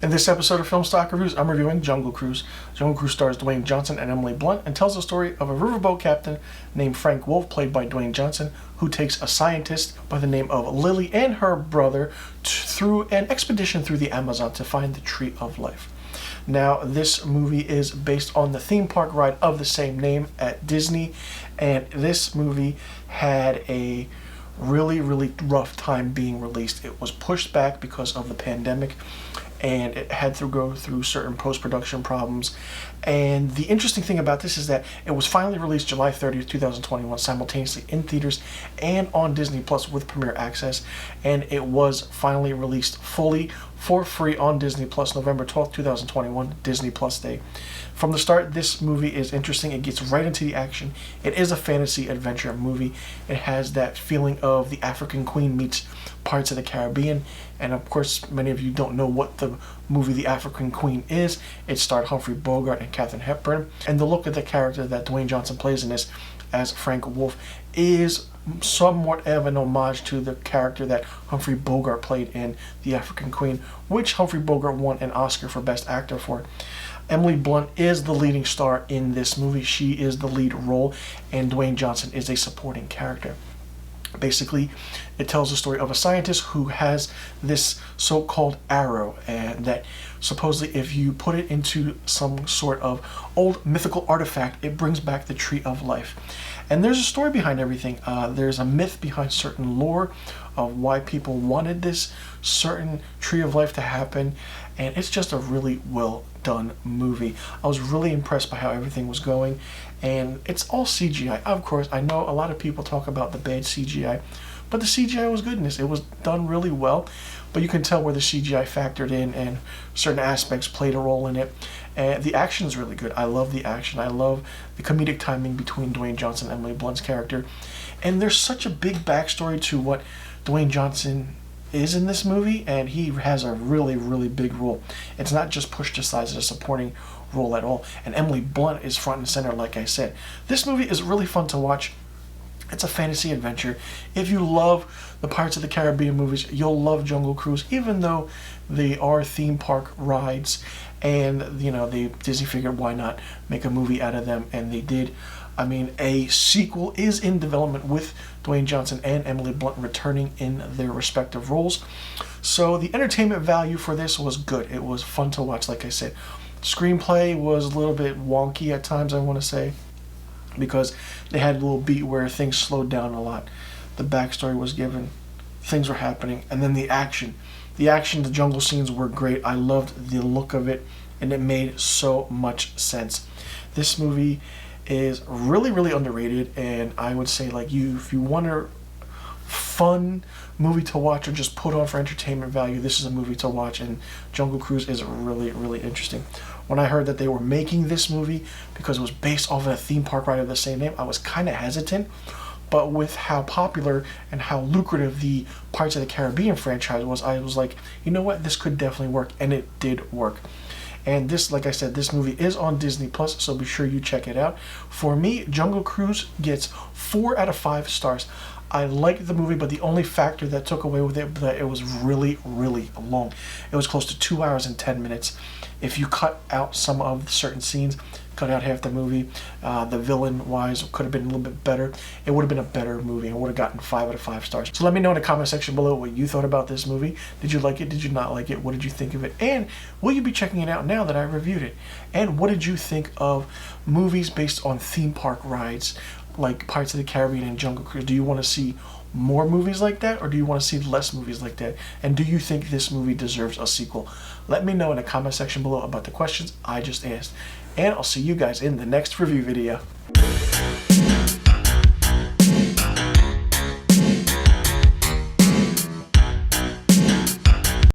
In this episode of Film Stock Reviews, I'm reviewing Jungle Cruise. Jungle Cruise stars Dwayne Johnson and Emily Blunt and tells the story of a riverboat captain named Frank Wolf, played by Dwayne Johnson, who takes a scientist by the name of Lily and her brother through an expedition through the Amazon to find the Tree of Life. Now, this movie is based on the theme park ride of the same name at Disney, and this movie had a really rough time being released. It was pushed back because of the pandemic, and it had to go through certain post-production problems. And the interesting thing about this is that it was finally released July 30th, 2021, simultaneously in theaters and on Disney Plus with Premier Access. And it was finally released fully for free on Disney Plus November 12th, 2021, Disney Plus Day. From the start, this movie is interesting. It gets right into the action. It is a fantasy adventure movie. It has that feeling of the African Queen meets Pirates of the Caribbean. And of course, many of you don't know what the movie The African Queen is. It starred Humphrey Bogart and Katharine Hepburn. And the look of the character that Dwayne Johnson plays in this as Frank Wolf is somewhat of an homage to the character that Humphrey Bogart played in The African Queen, which Humphrey Bogart won an Oscar for Best Actor for. Emily Blunt is the leading star in this movie. She is the lead role, and Dwayne Johnson is a supporting character. Basically, it tells the story of a scientist who has this so-called arrow, and that supposedly if you put it into some sort of old mythical artifact, it brings back the Tree of Life. And there's a story behind everything. There's a myth behind certain lore of why people wanted this certain Tree of Life to happen, and it's just a really well done movie. I was really impressed by how everything was going, and it's all CGI. Of course, I know a lot of people talk about the bad CGI, but the CGI was good in this. It was done really well, but you can tell where the CGI factored in and certain aspects played a role in it. And the action is really good. I love the action. I love the comedic timing between Dwayne Johnson and Emily Blunt's character. And there's such a big backstory to what Dwayne Johnson is in this movie, and he has a really big role. It's not just pushed aside as a supporting role at all. And Emily Blunt is front and center, like I said. This movie is really fun to watch. It's a fantasy adventure. If you love the Pirates of the Caribbean movies, you'll love Jungle Cruise, even though they are theme park rides. And, you know, Disney figured why not make a movie out of them, and they did. I mean, a sequel is in development with Dwayne Johnson and Emily Blunt returning in their respective roles. So the entertainment value for this was good. It was fun to watch, like I said. Screenplay was a little bit wonky at times, I want to say, because they had a little beat where things slowed down a lot. The backstory was given, things were happening, and then the action, the jungle scenes were great. I loved the look of it, and it made so much sense. This movie is really underrated, and I would say, like, if you want a fun movie to watch or just put on for entertainment value, this is a movie to watch. And Jungle Cruise is really interesting. When I heard that they were making this movie because it was based off of a theme park ride of the same name, I was kind of hesitant. But with how popular and how lucrative the Pirates of the Caribbean franchise was, I was like, you know what, this could definitely work, and it did work. And this, like I said, this movie is on Disney Plus, so be sure you check it out. For me, Jungle Cruise gets 4 out of 5 stars. I liked the movie, but the only factor that took away with it, that it was really long. It was close to 2 hours and 10 minutes. If you cut out some of the certain scenes, cut out half the movie, the villain-wise could have been a little bit better. It would have been a better movie. I would have gotten 5 out of 5 stars. So let me know in the comment section below what you thought about this movie. Did you like it? Did you not like it? What did you think of it? And will you be checking it out now that I reviewed it? And what did you think of movies based on theme park rides like Pirates of the Caribbean and Jungle Cruise? Do you want to see more movies like that, or do you want to see less movies like that? And do you think this movie deserves a sequel? Let me know in the comment section below about the questions I just asked. And I'll see you guys in the next review video.